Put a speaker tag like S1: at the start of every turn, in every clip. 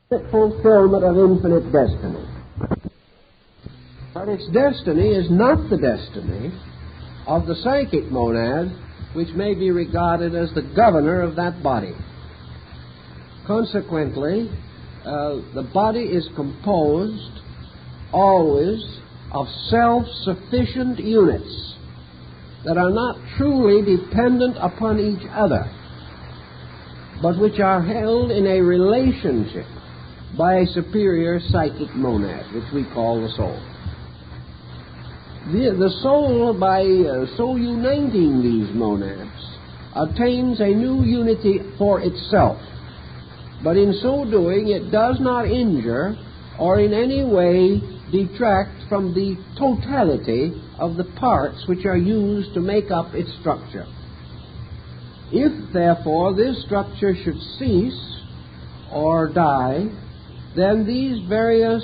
S1: fulfillment of infinite destiny. But its destiny is not the destiny of the psychic monad, which may be regarded as the governor of that body. Consequently, the body is composed always of self-sufficient units that are not truly dependent upon each other, but which are held in a relationship by a superior psychic monad, which we call the soul. The soul, by so uniting these monads, attains a new unity for itself. But in so doing, it does not injure or in any way detract from the totality of the parts which are used to make up its structure. If, therefore, this structure should cease or die, then these various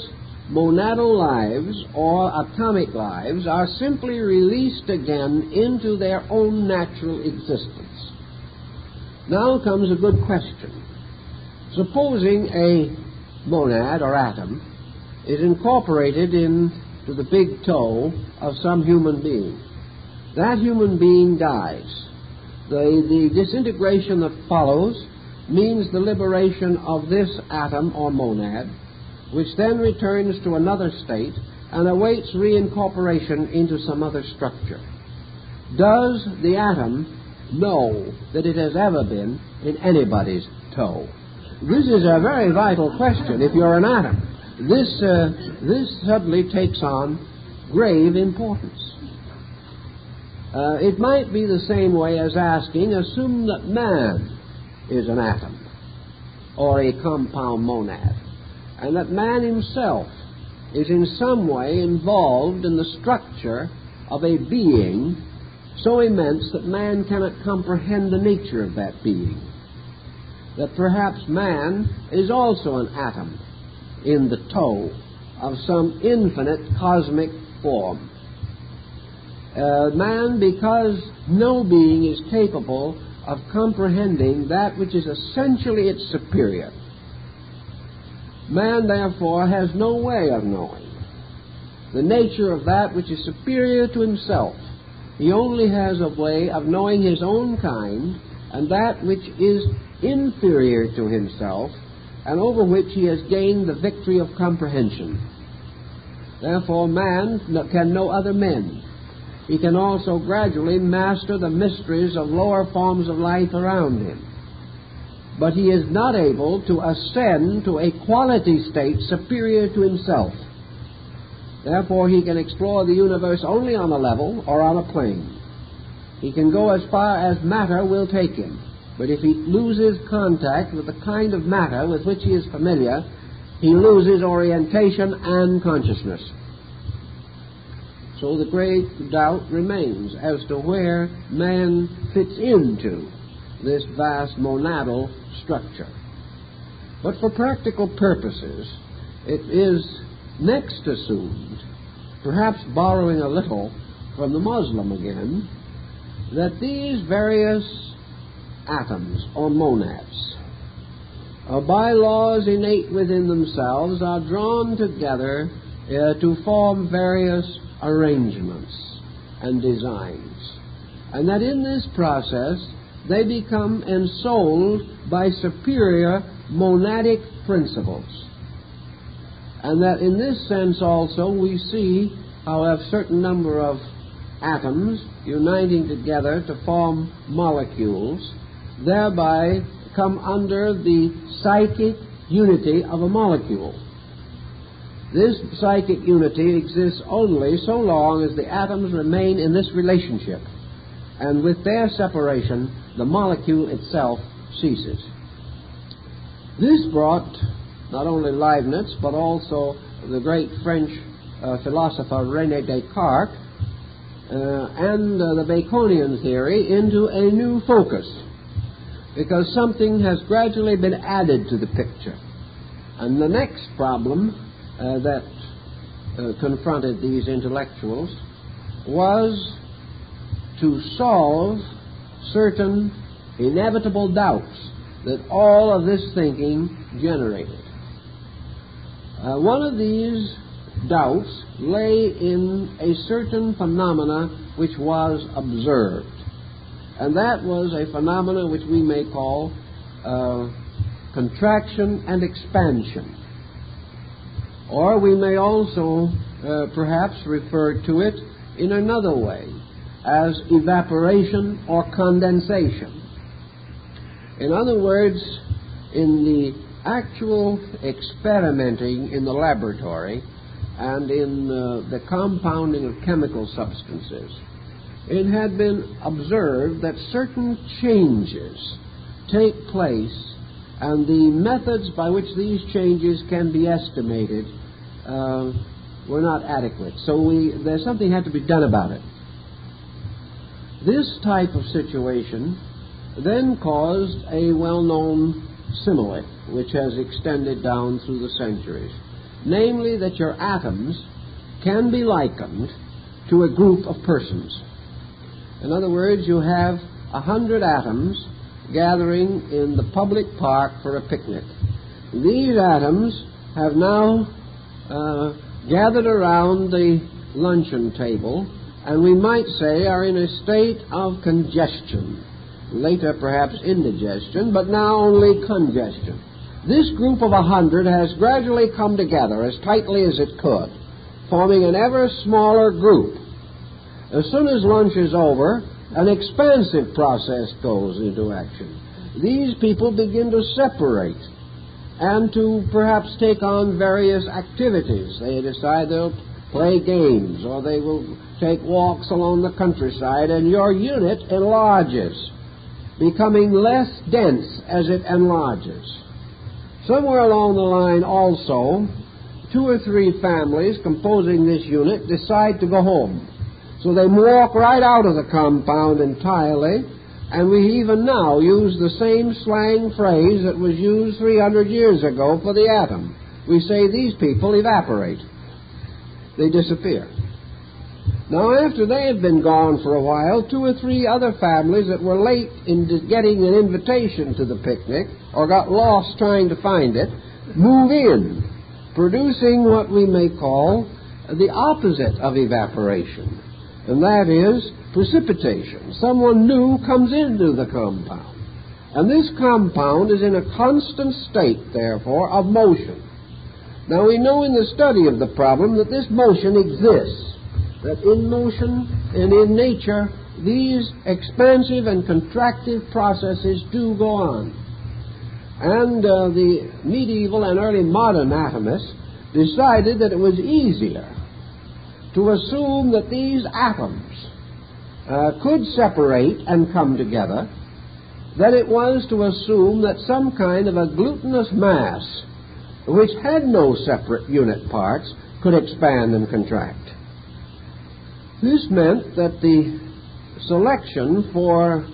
S1: monadal lives or atomic lives are simply released again into their own natural existence. Now comes a good question. Supposing a monad or atom is incorporated into the big toe of some human being. That human being dies. The disintegration that follows means the liberation of this atom or monad, which then returns to another state and awaits reincorporation into some other structure. Does the atom know that it has ever been in anybody's toe? This is a very vital question. If you're an atom, this suddenly takes on grave importance. It might be the same way as asking, assume that man is an atom or a compound monad, and that man himself is in some way involved in the structure of a being so immense that man cannot comprehend the nature of that being. That perhaps man is also an atom in the toe of some infinite cosmic form. Man, because no being is capable of comprehending that which is essentially its superior. Man, therefore, has no way of knowing the nature of that which is superior to himself. He only has a way of knowing his own kind and that which is inferior to himself and over which he has gained the victory of comprehension. Therefore, man can know other men. He can also gradually master the mysteries of lower forms of life around him. But he is not able to ascend to a quality state superior to himself. Therefore, he can explore the universe only on a level or on a plane. He can go as far as matter will take him. But if he loses contact with the kind of matter with which he is familiar, he loses orientation and consciousness. So the great doubt remains as to where man fits into this vast monadal structure. But for practical purposes, it is next assumed, perhaps borrowing a little from the Muslim again, that these various atoms or monads, by laws innate within themselves, are drawn together to form various arrangements and designs, and that in this process they become ensouled by superior monadic principles, and that in this sense also we see how a certain number of atoms uniting together to form molecules thereby come under the psychic unity of a molecule. This psychic unity exists only so long as the atoms remain in this relationship, and with their separation, the molecule itself ceases. This brought not only Leibniz, but also the great French philosopher René Descartes and the Baconian theory into a new focus, because something has gradually been added to the picture. And the next problem that confronted these intellectuals was to solve certain inevitable doubts that all of this thinking generated. One of these doubts lay in a certain phenomena which was observed, and that was a phenomena which we may call contraction and expansion. Or we may also perhaps refer to it in another way, as evaporation or condensation. In other words, in the actual experimenting in the laboratory and in the compounding of chemical substances, it had been observed that certain changes take place, and the methods by which these changes can be estimated were not adequate. So there's something had to be done about it. This type of situation then caused a well-known simile which has extended down through the centuries, namely that your atoms can be likened to a group of persons. In other words, you have 100 atoms gathering in the public park for a picnic. These atoms have now gathered around the luncheon table, and we might say are in a state of congestion. Later perhaps indigestion, but now only congestion. This group of 100 has gradually come together as tightly as it could, forming an ever smaller group. As soon as lunch is over, an expansive process goes into action. These people begin to separate and to perhaps take on various activities. They decide they'll play games, or they will take walks along the countryside, and your unit enlarges, becoming less dense as it enlarges. Somewhere along the line also, 2 or 3 families composing this unit decide to go home. So they walk right out of the compound entirely, and we even now use the same slang phrase that was used 300 years ago for the atom. We say these people evaporate. They disappear. Now, after they had been gone for a while, 2 or 3 other families that were late in getting an invitation to the picnic, or got lost trying to find it, move in, producing what we may call the opposite of evaporation, and that is precipitation. Someone new comes into the compound, and this compound is in a constant state, therefore, of motion. Now, we know in the study of the problem that this motion exists, that in motion and in nature, these expansive and contractive processes do go on. And the medieval and early modern atomists decided that it was easier to assume that these atoms could separate and come together than it was to assume that some kind of a glutinous mass, which had no separate unit parts, could expand and contract. This meant that the selection for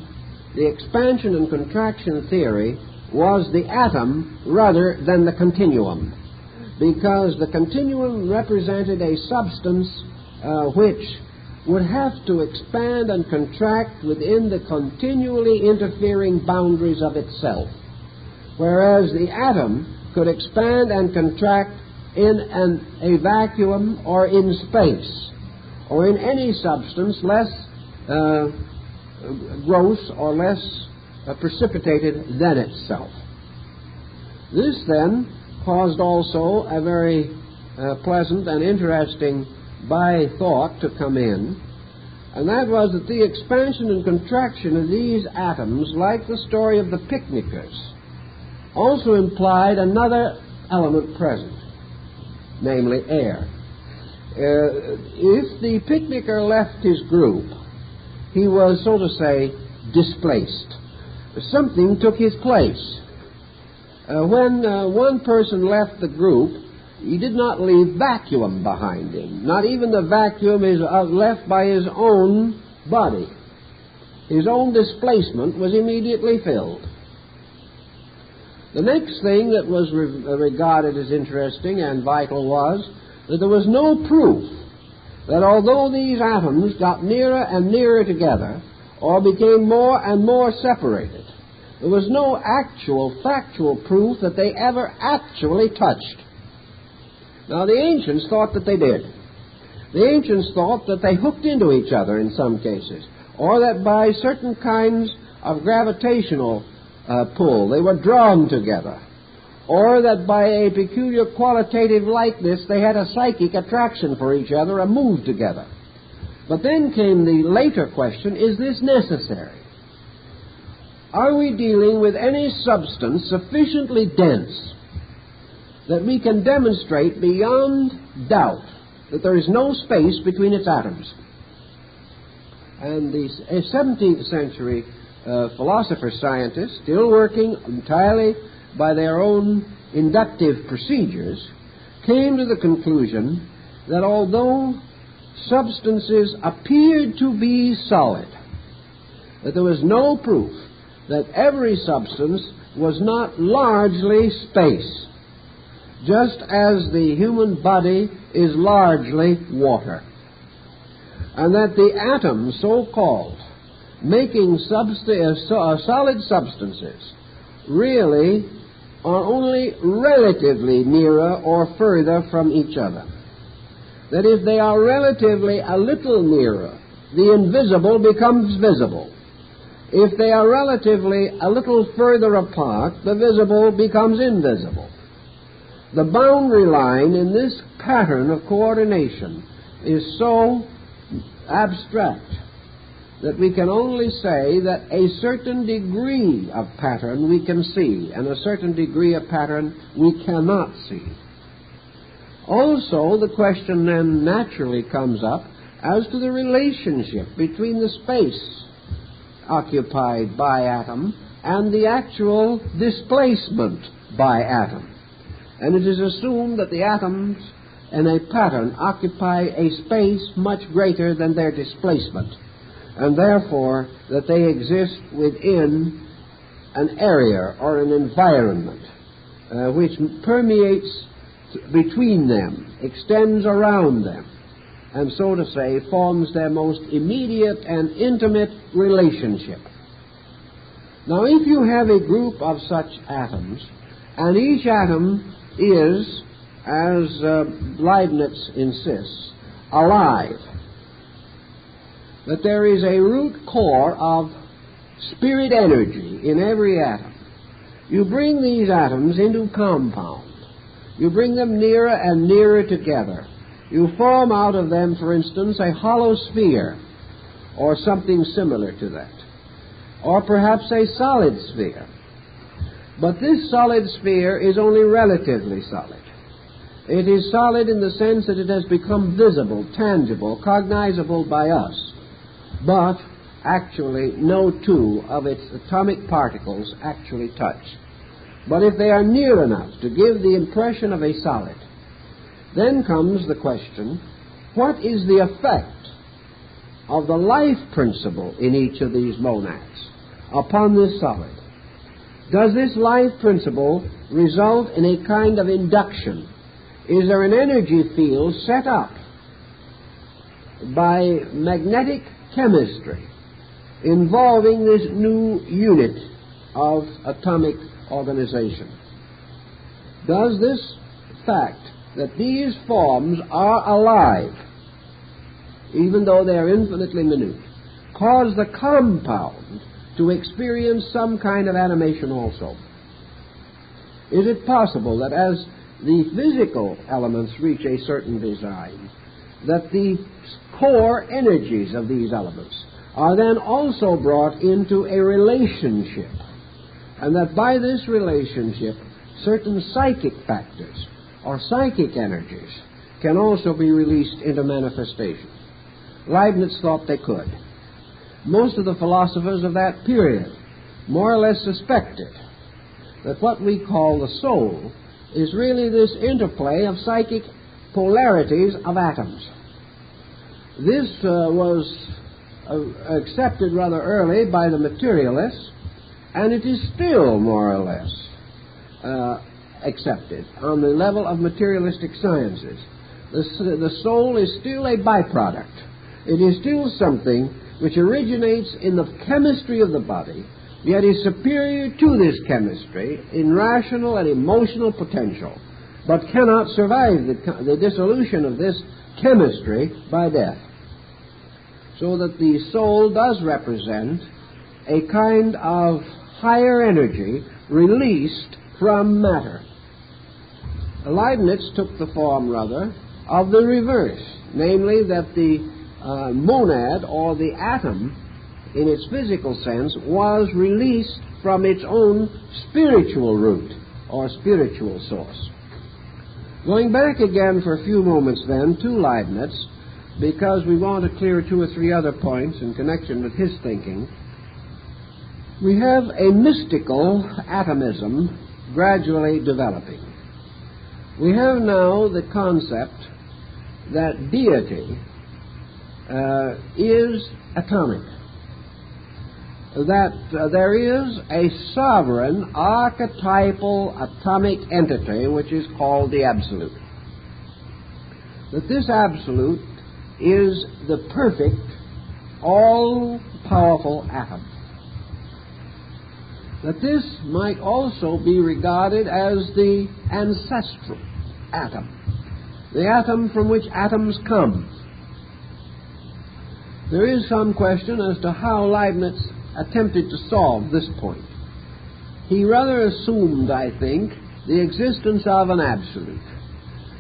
S1: the expansion and contraction theory was the atom rather than the continuum, because the continuum represented a substance which would have to expand and contract within the continually interfering boundaries of itself, whereas the atom could expand and contract in a vacuum or in space, or in any substance less gross or less precipitated than itself. This then caused also a very pleasant and interesting by-thought to come in, and that was that the expansion and contraction of these atoms, like the story of the picnickers, also implied another element present, namely air. If the picnicker left his group, he was, so to say, displaced. Something took his place. When one person left the group, he did not leave vacuum behind him. Not even the vacuum is left by his own body. His own displacement was immediately filled. The next thing that was regarded as interesting and vital was that there was no proof that although these atoms got nearer and nearer together, or became more and more separated, there was no actual factual proof that they ever actually touched. Now, the ancients thought that they did. The ancients thought that they hooked into each other in some cases, or that by certain kinds of gravitational pull they were drawn together, or that by a peculiar qualitative likeness they had a psychic attraction for each other and moved together. But then came the later question, is this necessary? Are we dealing with any substance sufficiently dense that we can demonstrate beyond doubt that there is no space between its atoms? And the 17th century philosopher-scientists, still working entirely by their own inductive procedures, came to the conclusion that although substances appeared to be solid, that there was no proof that every substance was not largely space, just as the human body is largely water, and that the atoms, so-called, making solid substances, really are only relatively nearer or further from each other. That if they are relatively a little nearer, the invisible becomes visible. If they are relatively a little further apart, the visible becomes invisible. The boundary line in this pattern of coordination is so abstract that we can only say that a certain degree of pattern we can see, and a certain degree of pattern we cannot see. Also, the question then naturally comes up as to the relationship between the space occupied by atom and the actual displacement by atom. And it is assumed that the atoms in a pattern occupy a space much greater than their displacement, and therefore that they exist within an area or an environment which permeates between them, extends around them, and so to say forms their most immediate and intimate relationship. Now, if you have a group of such atoms, and each atom is, as Leibniz insists, alive, that there is a root core of spirit energy in every atom, you bring these atoms into compound. You bring them nearer and nearer together. You form out of them, for instance, a hollow sphere, or something similar to that, or perhaps a solid sphere. But this solid sphere is only relatively solid. It is solid in the sense that it has become visible, tangible, cognizable by us, but actually no two of its atomic particles actually touch. But if they are near enough to give the impression of a solid, then comes the question, what is the effect of the life principle in each of these monads upon this solid? Does this life principle result in a kind of induction? Is there an energy field set up by magnetic chemistry involving this new unit of atomic organization? Does this fact that these forms are alive, even though they are infinitely minute, cause the compound to experience some kind of animation also? Is it possible that as the physical elements reach a certain design, that the core energies of these elements are then also brought into a relationship, and that by this relationship certain psychic factors or psychic energies can also be released into manifestation? Leibniz thought they could. Most of the philosophers of that period more or less suspected that what we call the soul is really this interplay of psychic polarities of atoms. This was accepted rather early by the materialists, and it is still more or less accepted on the level of materialistic sciences. The soul is still a byproduct. It is still something which originates in the chemistry of the body, yet is superior to this chemistry in rational and emotional potential, but cannot survive the dissolution of this chemistry by death. So that the soul does represent a kind of higher energy released from matter. Leibniz took the form, rather, of the reverse, namely that the monad, or the atom, in its physical sense, was released from its own spiritual root, or spiritual source. Going back again for a few moments, then, to Leibniz, because we want to clear 2 or 3 other points in connection with his thinking, we have a mystical atomism gradually developing. We have now the concept that deity is atomic, that there is a sovereign archetypal atomic entity which is called the Absolute, that this Absolute is the perfect, all-powerful atom, that this might also be regarded as the ancestral atom, the atom from which atoms come. There is some question as to how Leibniz attempted to solve this point. He rather assumed, I think, the existence of an absolute,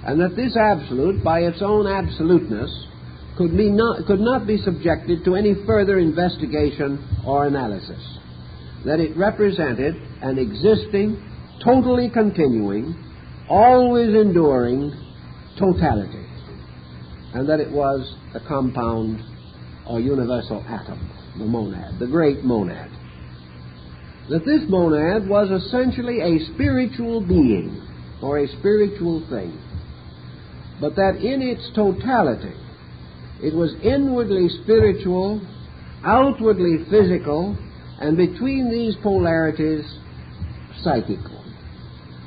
S1: and that this absolute, by its own absoluteness, could not be subjected to any further investigation or analysis, that it represented an existing, totally continuing, always enduring totality, and that it was a compound or universal atom, the monad, the great monad. That this monad was essentially a spiritual being or a spiritual thing, but that in its totality it was inwardly spiritual, outwardly physical, and between these polarities, psychical.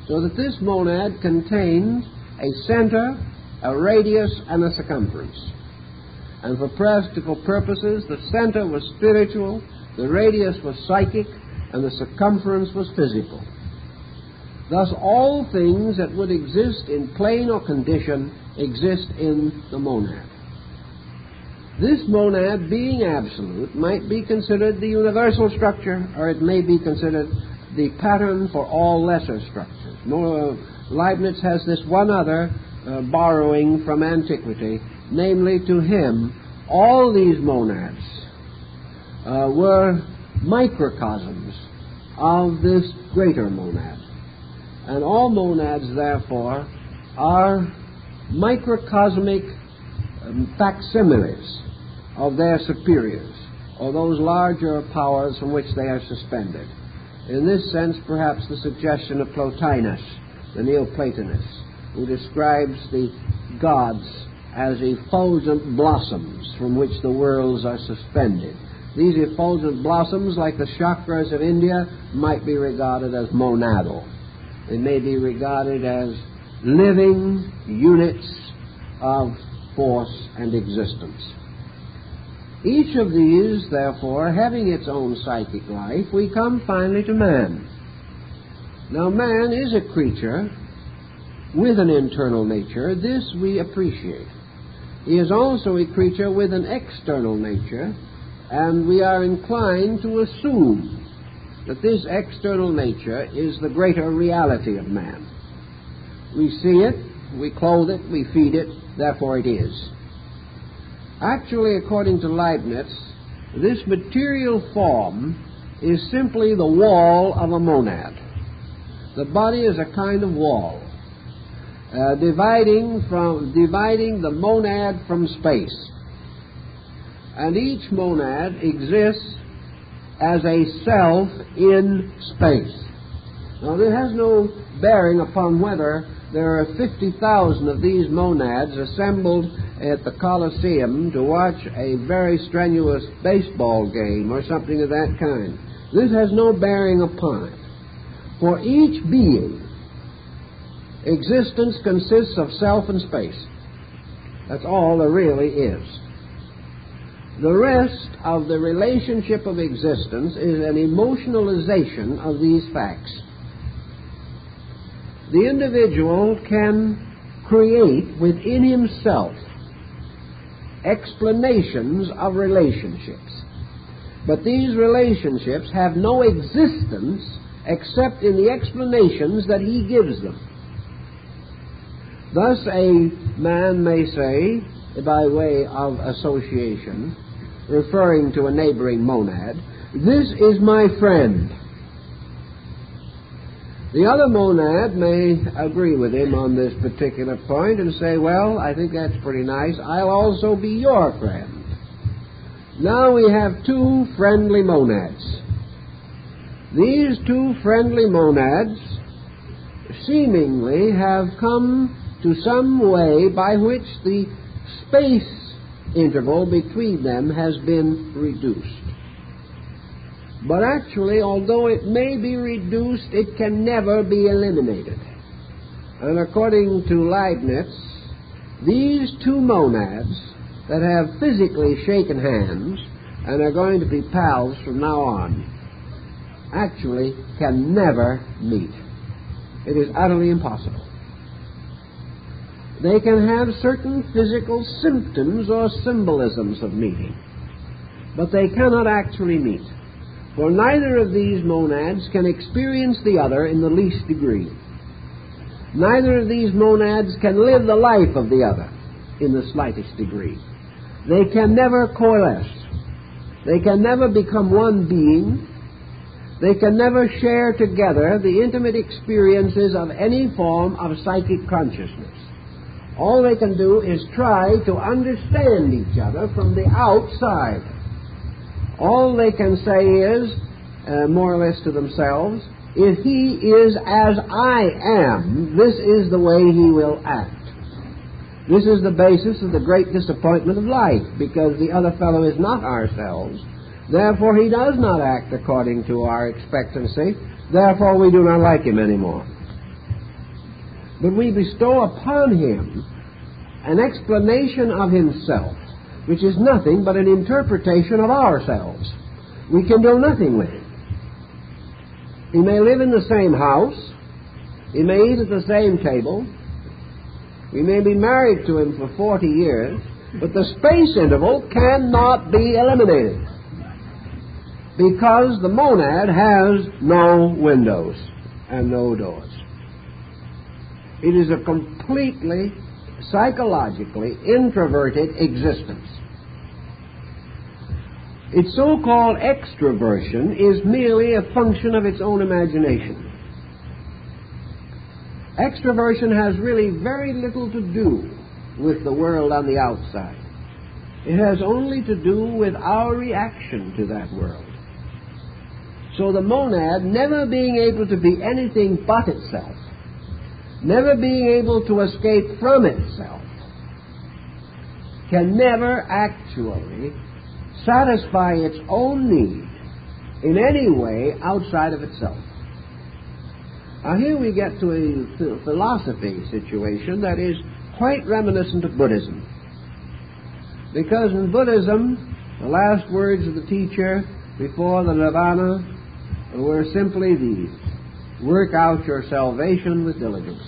S1: So that this monad contained a center, a radius, and a circumference. And for practical purposes, the center was spiritual, the radius was psychic, and the circumference was physical. Thus, all things that would exist in plane or condition exist in the monad. This monad, being absolute, might be considered the universal structure, or it may be considered the pattern for all lesser structures. Leibniz has this one other borrowing from antiquity, namely, to him, all these monads were microcosms of this greater monad. And all monads, therefore, are microcosmic facsimiles of their superiors, or those larger powers from which they are suspended. In this sense, perhaps the suggestion of Plotinus, the Neoplatonist, who describes the gods as effulgent blossoms from which the worlds are suspended. These effulgent blossoms, like the chakras of India, might be regarded as monadal. They may be regarded as living units of force and existence. Each of these, therefore, having its own psychic life, we come finally to man. Now, man is a creature with an internal nature. This we appreciate. He is also a creature with an external nature, and we are inclined to assume that this external nature is the greater reality of man. We see it, we clothe it, we feed it, therefore it is. Actually, according to Leibniz, this material form is simply the wall of a monad. The body is a kind of wall, dividing the monad from space. And each monad exists as a self in space. Now, this has no bearing upon whether there are 50,000 of these monads assembled at the Colosseum to watch a very strenuous baseball game or something of that kind. This has no bearing upon it. For each being, existence consists of self and space. That's all there really is. The rest of the relationship of existence is an emotionalization of these facts. the individual can create within himself explanations of relationships. But these relationships have no existence except in the explanations that he gives them. Thus a man may say, by way of association, referring to a neighboring monad, "This is my friend." The other monad may agree with him on this particular point and say, "Well, I think that's pretty nice. I'll also be your friend." Now we have two friendly monads. These two friendly monads seemingly have come to some way by which the space interval between them has been reduced. But actually, although it may be reduced, it can never be eliminated. And according to Leibniz, these two monads that have physically shaken hands and are going to be pals from now on actually can never meet. It is utterly impossible. They can have certain physical symptoms or symbolisms of meeting, but they cannot actually meet. For neither of these monads can experience the other in the least degree. Neither of these monads can live the life of the other in the slightest degree. They can never coalesce. They can never become one being. They can never share together the intimate experiences of any form of psychic consciousness. All they can do is try to understand each other from the outside. All they can say is, more or less to themselves, if he is as I am, this is the way he will act. This is the basis of the great disappointment of life, because the other fellow is not ourselves. Therefore, he does not act according to our expectancy. Therefore, we do not like him anymore. But we bestow upon him an explanation of himself, which is nothing but an interpretation of ourselves. We can do nothing with it. He may live in the same house. He may eat at the same table. We may be married to him for 40 years, but the space interval cannot be eliminated because the monad has no windows and no doors. It is a completely psychologically introverted existence. Its so-called extroversion is merely a function of its own imagination. Extroversion has really very little to do with the world on the outside. It has only to do with our reaction to that world. So the monad, never being able to be anything but itself, never being able to escape from itself, can never actually satisfy its own need in any way outside of itself. Now here we get to a philosophy situation that is quite reminiscent of Buddhism. Because in Buddhism, the last words of the teacher before the nirvana were simply these: work out your salvation with diligence.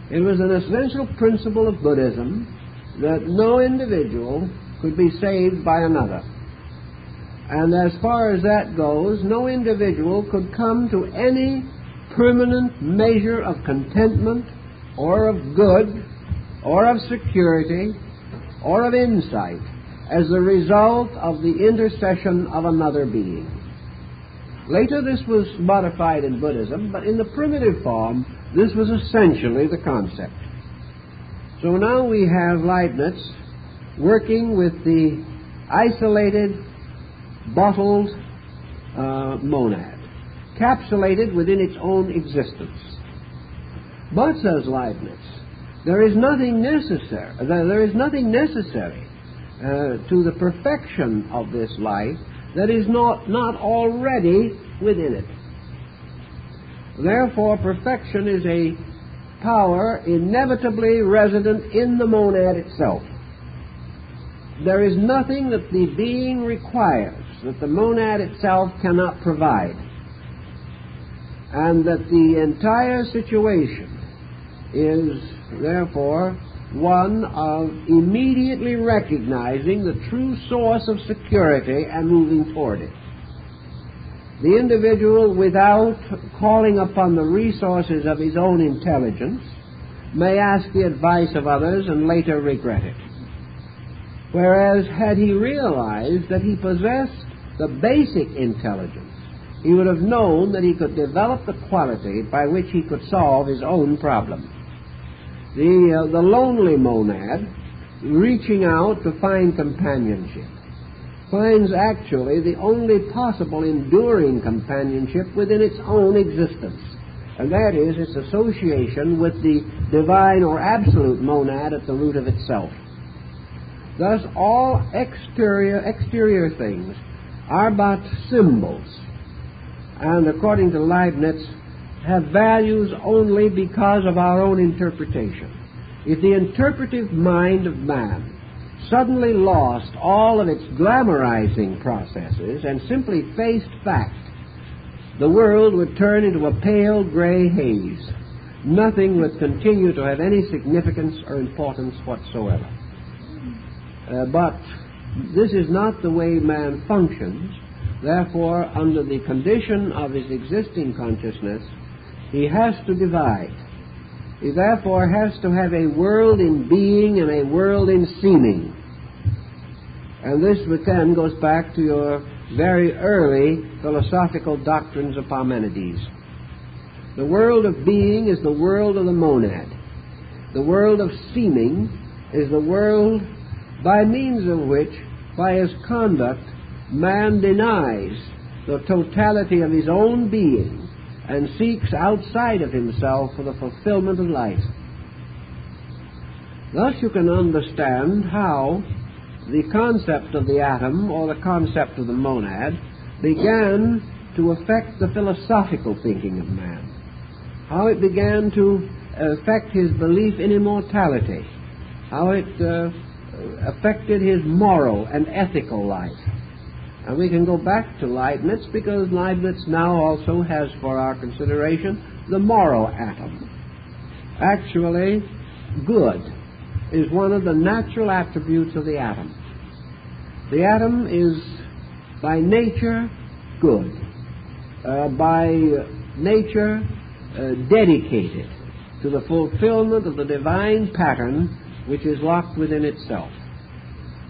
S1: It was an essential principle of Buddhism that no individual could be saved by another. And as far as that goes, no individual could come to any permanent measure of contentment or of good or of security or of insight as the result of the intercession of another being. Later this was modified in Buddhism, but in the primitive form this was essentially the concept. So now we have Leibniz working with the isolated, bottled monad, capsulated within its own existence. But, says Leibniz, there is nothing necessary to the perfection of this life that is not already within it. Therefore, perfection is a power inevitably resident in the monad itself. There is nothing that the being requires that the monad itself cannot provide. and that the entire situation is therefore one of immediately recognizing the true source of security and moving toward it. The individual, without calling upon the resources of his own intelligence, may ask the advice of others and later regret it. Whereas, had he realized that he possessed the basic intelligence, he would have known that he could develop the quality by which he could solve his own problem. The lonely monad, reaching out to find companionship, finds actually the only possible enduring companionship within its own existence, and that is its association with the divine or absolute monad at the root of itself. Thus, all exterior things are but symbols, and according to Leibniz, have values only because of our own interpretation. If the interpretive mind of man suddenly lost all of its glamorizing processes and simply faced fact, the world would turn into a pale gray haze. Nothing would continue to have any significance or importance whatsoever. But this is not the way man functions. Therefore, under the condition of his existing consciousness, he has to divide. He therefore has to have a world in being and a world in seeming. And this then goes back to your very early philosophical doctrines of Parmenides. The world of being is the world of the monad. The world of seeming is the world by means of which, by his conduct, man denies the totality of his own being and seeks outside of himself for the fulfillment of life. Thus you can understand how the concept of the atom or the concept of the monad began to affect the philosophical thinking of man, how it began to affect his belief in immortality, how it affected his moral and ethical life. And we can go back to Leibniz, because Leibniz now also has for our consideration the moral atom. Actually, good is one of the natural attributes of the atom. The atom is by nature good, by nature dedicated to the fulfillment of the divine pattern which is locked within itself.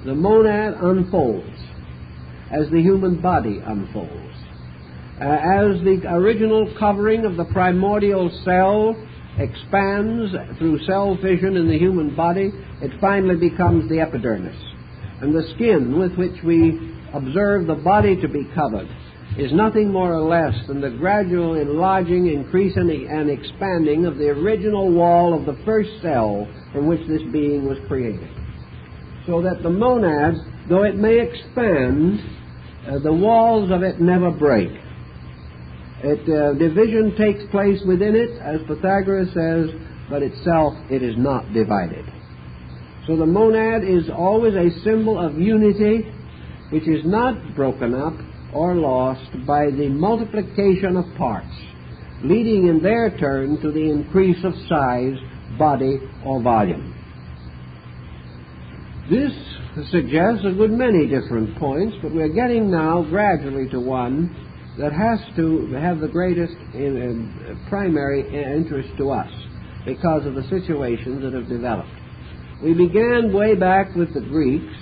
S1: The monad unfolds as the human body unfolds. As the original covering of the primordial cell expands through cell fission in the human body, it finally becomes the epidermis. And the skin with which we observe the body to be covered is nothing more or less than the gradual enlarging, increasing, and expanding of the original wall of the first cell from which this being was created. So that the monad, though it may expand, the walls of it never break. Division takes place within it, as Pythagoras says, but itself it is not divided. So the monad is always a symbol of unity, which is not broken up or lost by the multiplication of parts, leading in their turn to the increase of size, body, or volume. This suggests a good many different points, but we're getting now gradually to one that has to have the greatest primary interest to us because of the situations that have developed. We began way back with the Greeks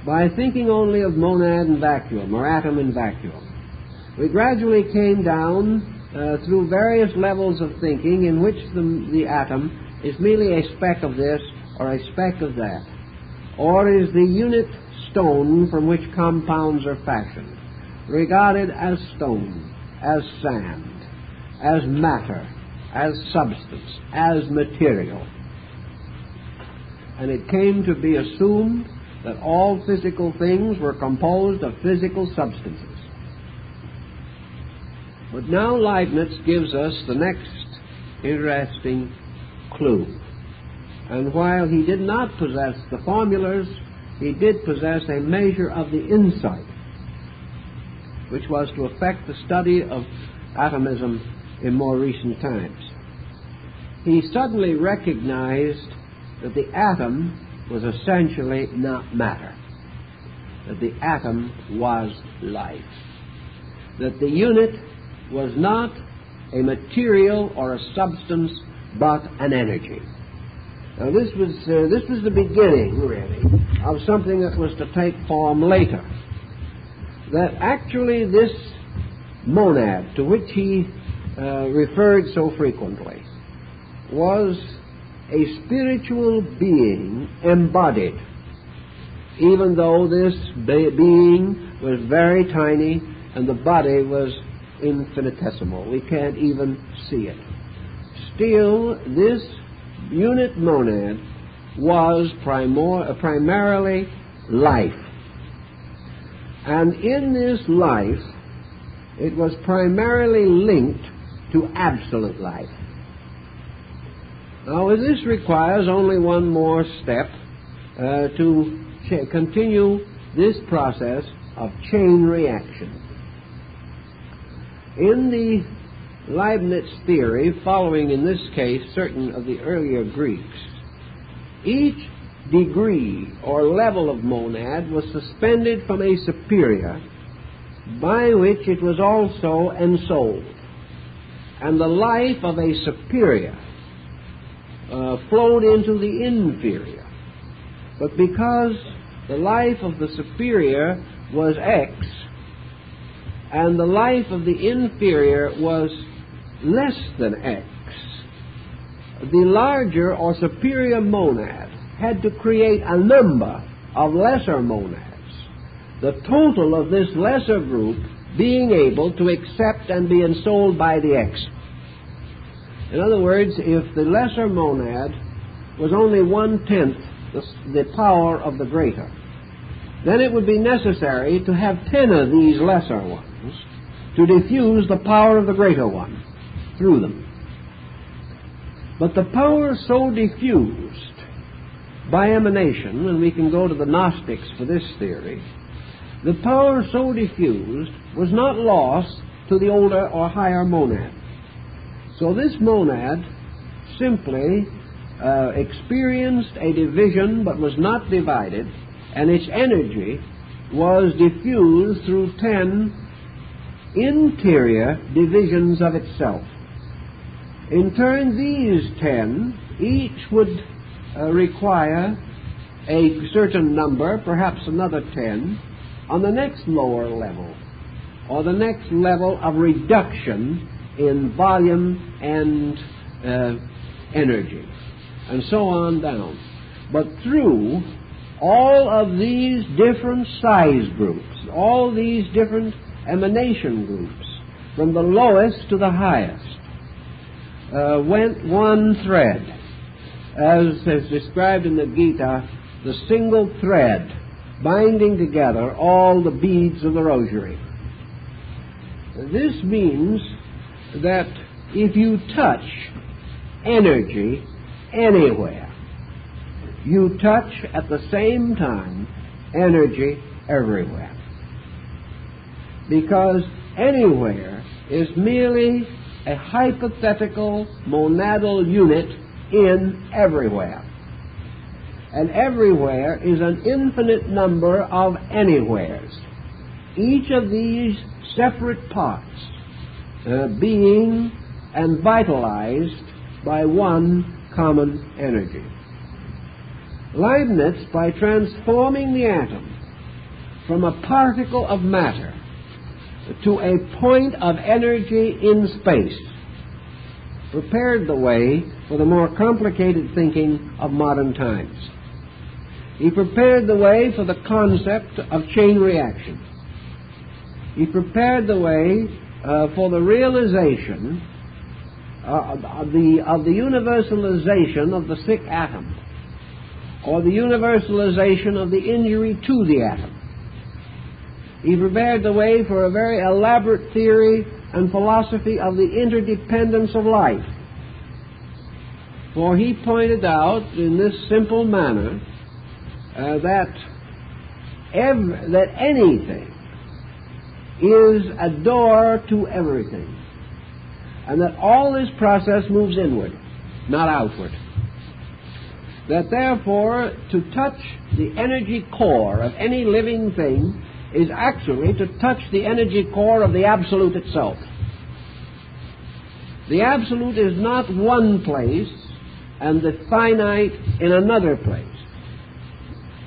S1: by thinking only of monad and vacuum, or atom and vacuum. We gradually came down through various levels of thinking in which the atom is merely a speck of this or a speck of that, or is the unit stone from which compounds are fashioned, regarded as stone, as sand, as matter, as substance, as material. And it came to be assumed that all physical things were composed of physical substances. But now Leibniz gives us the next interesting clue. And while he did not possess the formulas, he did possess a measure of the insight, which was to affect the study of atomism in more recent times. He suddenly recognized that the atom was essentially not matter, that the atom was life, that the unit was not a material or a substance, but an energy. Now this was the beginning, really, of something that was to take form later. That actually this monad, to which he referred so frequently, was a spiritual being embodied, even though this being was very tiny and the body was infinitesimal. We can't even see it. Still, this unit monad was primarily life. And in this life, it was primarily linked to absolute life. Now, this requires only one more step to continue this process of chain reaction. In the Leibniz theory, following in this case certain of the earlier Greeks, each degree or level of monad was suspended from a superior by which it was also ensouled. And the life of a superior flowed into the inferior. But because the life of the superior was X, and the life of the inferior was less than X, the larger or superior monad had to create a number of lesser monads, the total of this lesser group being able to accept and be ensouled by the X. In other words, if the lesser monad was only 1/10 the power of the greater, then it would be necessary to have 10 of these lesser ones to diffuse the power of the greater one through them. But the power so diffused by emanation, and we can go to the Gnostics for this theory, the power so diffused was not lost to the older or higher monad. So this monad simply experienced a division but was not divided, and its energy was diffused through 10 interior divisions of itself. In turn, these 10, each would require a certain number, perhaps another 10, on the next lower level, or the next level of reduction in volume and energy, and so on down. But through all of these different size groups, all these different emanation groups, from the lowest to the highest, went one thread, as is described in the Gita, the single thread binding together all the beads of the rosary. This means that if you touch energy anywhere, you touch at the same time energy everywhere. Because anywhere is merely a hypothetical monadal unit in everywhere. And everywhere is an infinite number of anywheres, each of these separate parts being and vitalized by one common energy. Leibniz, by transforming the atom from a particle of matter to a point of energy in space, prepared the way for the more complicated thinking of modern times. He prepared the way for the concept of chain reaction. He prepared the way for the realization of the universalization of the sick atom, or the universalization of the injury to the atom. He prepared the way for a very elaborate theory and philosophy of the interdependence of life. For he pointed out in this simple manner that anything is a door to everything, and that all this process moves inward, not outward. That therefore, to touch the energy core of any living thing is actually to touch the energy core of the Absolute itself. The Absolute is not one place and the finite in another place.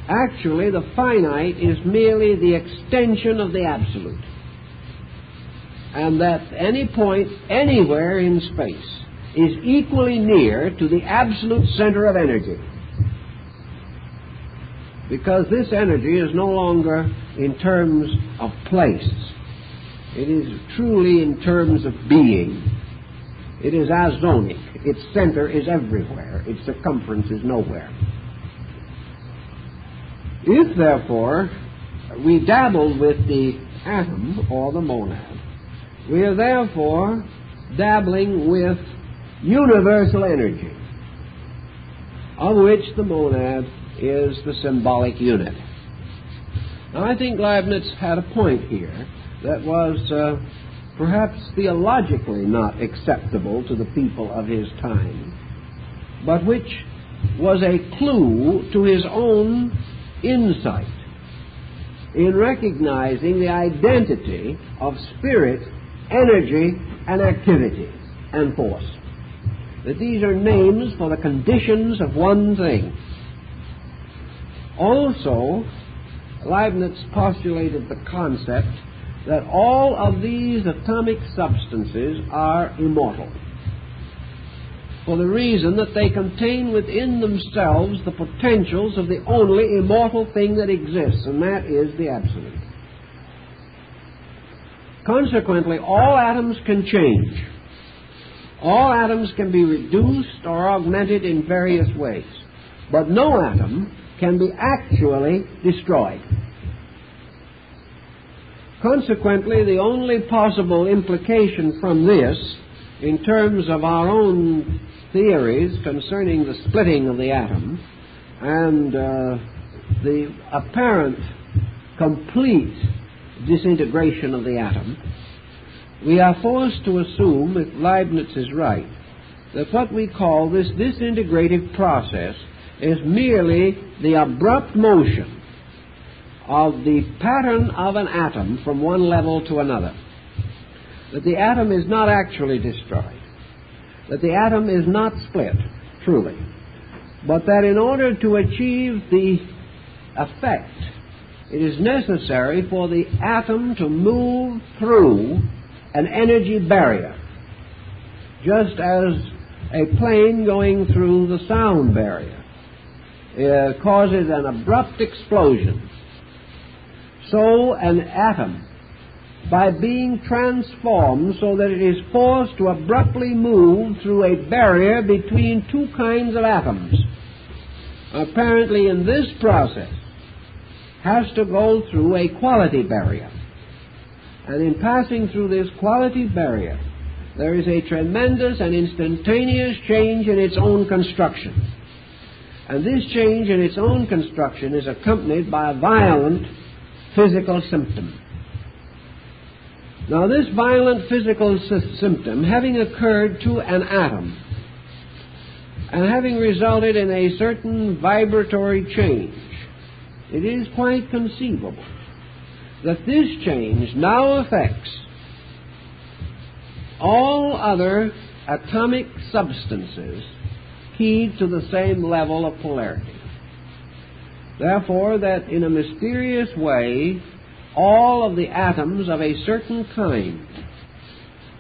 S1: Actually, the finite is merely the extension of the Absolute. And that any point anywhere in space is equally near to the absolute center of energy. Because this energy is no longer in terms of place. It is truly in terms of being. It is azonic. Its center is everywhere. Its circumference is nowhere. If, therefore, we dabble with the atom or the monad, we are therefore dabbling with universal energy, of which the monad is the symbolic unit. Now, I think Leibniz had a point here that was perhaps theologically not acceptable to the people of his time, but which was a clue to his own insight in recognizing the identity of spirit, energy, and activity and force. That these are names for the conditions of one thing. Also, Leibniz postulated the concept that all of these atomic substances are immortal, for the reason that they contain within themselves the potentials of the only immortal thing that exists, and that is the Absolute. Consequently, all atoms can change. All atoms can be reduced or augmented in various ways, but no atom can be actually destroyed. Consequently, the only possible implication from this, in terms of our own theories concerning the splitting of the atom and the apparent complete disintegration of the atom, we are forced to assume, if Leibniz is right, that what we call this disintegrative process is merely the abrupt motion of the pattern of an atom from one level to another. That the atom is not actually destroyed. That the atom is not split, truly. But that in order to achieve the effect, it is necessary for the atom to move through an energy barrier, just as a plane going through the sound barrier causes an abrupt explosion. So an atom, by being transformed so that it is forced to abruptly move through a barrier between two kinds of atoms, apparently in this process has to go through a quality barrier. And in passing through this quality barrier, there is a tremendous and instantaneous change in its own construction. And this change in its own construction is accompanied by a violent physical symptom. Now, this violent physical symptom, having occurred to an atom and having resulted in a certain vibratory change, it is quite conceivable that this change now affects all other atomic substances keyed to the same level of polarity. Therefore, that in a mysterious way, all of the atoms of a certain kind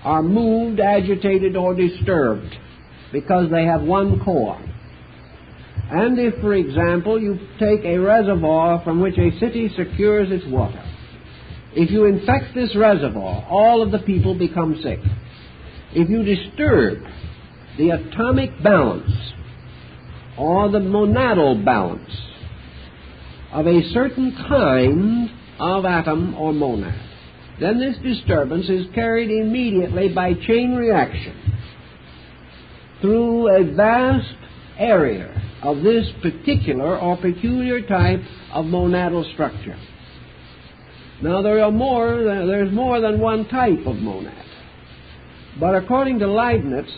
S1: are moved, agitated, or disturbed because they have one core. And if, for example, you take a reservoir from which a city secures its water, if you infect this reservoir, all of the people become sick. If you disturb the atomic balance or the monadal balance of a certain kind of atom or monad, then this disturbance is carried immediately by chain reaction through a vast area of this particular or peculiar type of monadal structure. Now, there's more than one type of monad. But according to Leibniz,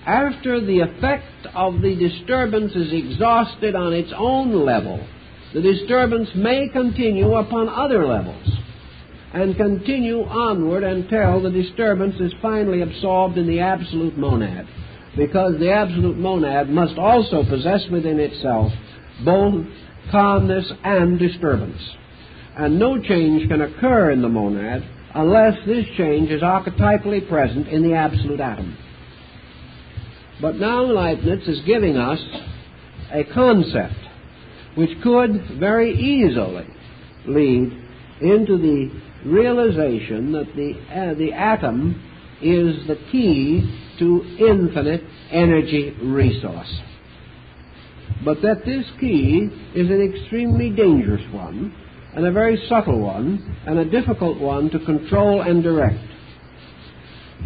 S1: after the effect of the disturbance is exhausted on its own level, the disturbance may continue upon other levels and continue onward until the disturbance is finally absorbed in the absolute monad, because the absolute monad must also possess within itself both calmness and disturbance. And no change can occur in the monad unless this change is archetypally present in the absolute atom. But now Leibniz is giving us a concept which could very easily lead into the realization that the atom is the key to infinite energy resource. But that this key is an extremely dangerous one, and a very subtle one, and a difficult one to control and direct.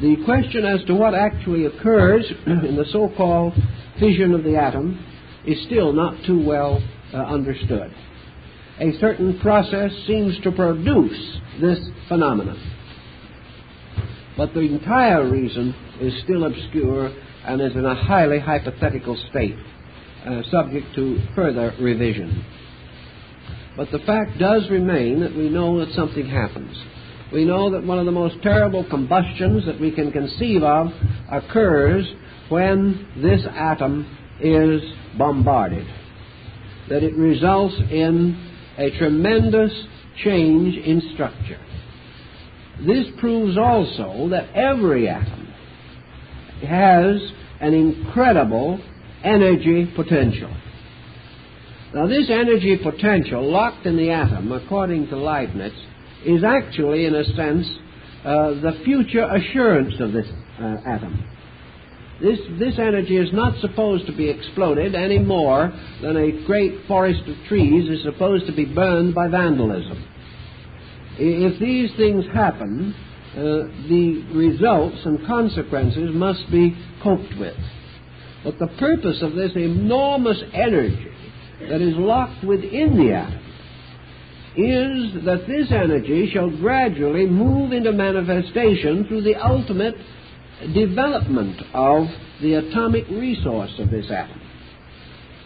S1: The question as to what actually occurs in the so-called fission of the atom is still not too well understood. A certain process seems to produce this phenomenon, but the entire reason is still obscure and is in a highly hypothetical state, subject to further revision. But the fact does remain that we know that something happens. We know that one of the most terrible combustions that we can conceive of occurs when this atom is bombarded, that it results in a tremendous change in structure. This proves also that every atom has an incredible energy potential. Now, this energy potential locked in the atom, according to Leibniz, is actually, in a sense, the future assurance of this atom. This energy is not supposed to be exploded any more than a great forest of trees is supposed to be burned by vandalism. If these things happen, the results and consequences must be coped with. But the purpose of this enormous energy that is locked within the atom is that this energy shall gradually move into manifestation through the ultimate development of the atomic resource of this atom.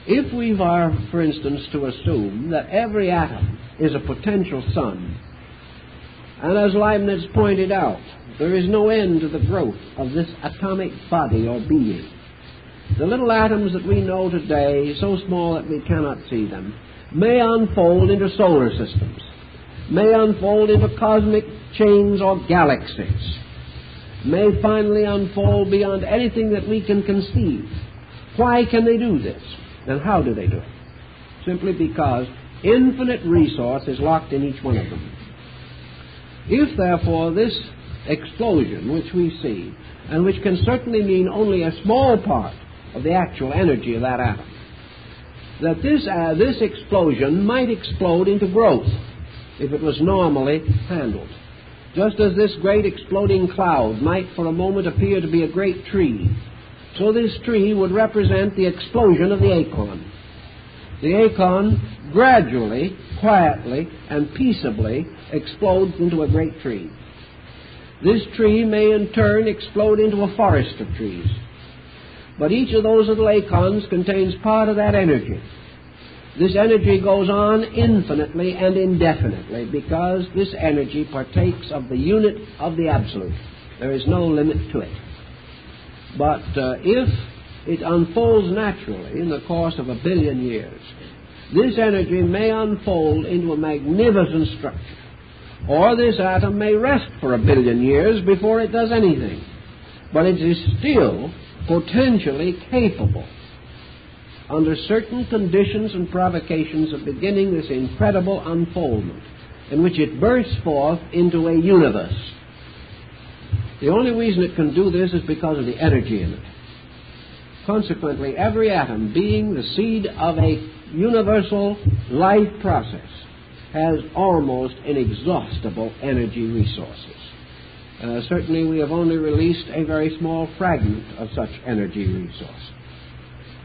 S1: If we are, for instance, to assume that every atom is a potential sun, and as Leibniz pointed out, there is no end to the growth of this atomic body or being. The little atoms that we know today, so small that we cannot see them, may unfold into solar systems, may unfold into cosmic chains or galaxies, may finally unfold beyond anything that we can conceive. Why can they do this? And how do they do it? Simply because infinite resource is locked in each one of them. If, therefore, this explosion which we see, and which can certainly mean only a small part of the actual energy of that atom, that this explosion might explode into growth if it was normally handled. Just as this great exploding cloud might for a moment appear to be a great tree, so this tree would represent the explosion of the acorn. The acorn gradually, quietly, and peaceably explodes into a great tree. This tree may in turn explode into a forest of trees. But each of those little acorns contains part of that energy. This energy goes on infinitely and indefinitely because this energy partakes of the unit of the absolute. There is no limit to it. But if it unfolds naturally in the course of 1 billion years, this energy may unfold into a magnificent structure. Or this atom may rest for 1 billion years before it does anything. But it is still potentially capable, under certain conditions and provocations, of beginning this incredible unfoldment in which it bursts forth into a universe. The only reason it can do this is because of the energy in it. Consequently, every atom, being the seed of a universal life process, has almost inexhaustible energy resources. Certainly we have only released a very small fragment of such energy resource.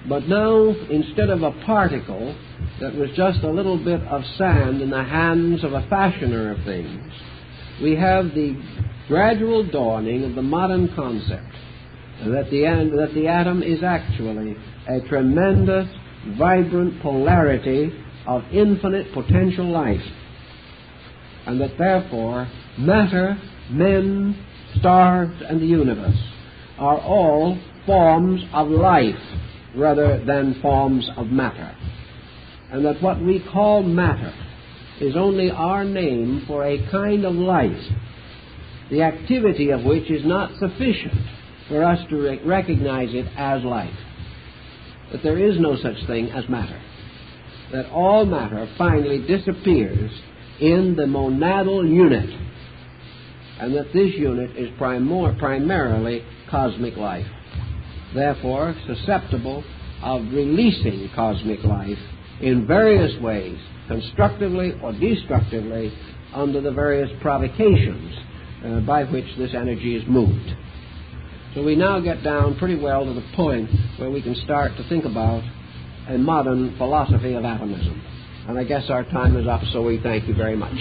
S1: But now, instead of a particle that was just a little bit of sand in the hands of a fashioner of things, we have the gradual dawning of the modern concept that the atom is actually a tremendous, vibrant polarity of infinite potential life, and that therefore matter, men, stars, and the universe are all forms of life rather than forms of matter, and that what we call matter is only our name for a kind of life, the activity of which is not sufficient for us to recognize it as life, that there is no such thing as matter, that all matter finally disappears in the monadal unit, and that this unit is primarily cosmic life, therefore susceptible of releasing cosmic life in various ways, constructively or destructively, under the various provocations by which this energy is moved. So we now get down pretty well to the point where we can start to think about a modern philosophy of atomism. And I guess our time is up, so we thank you very much.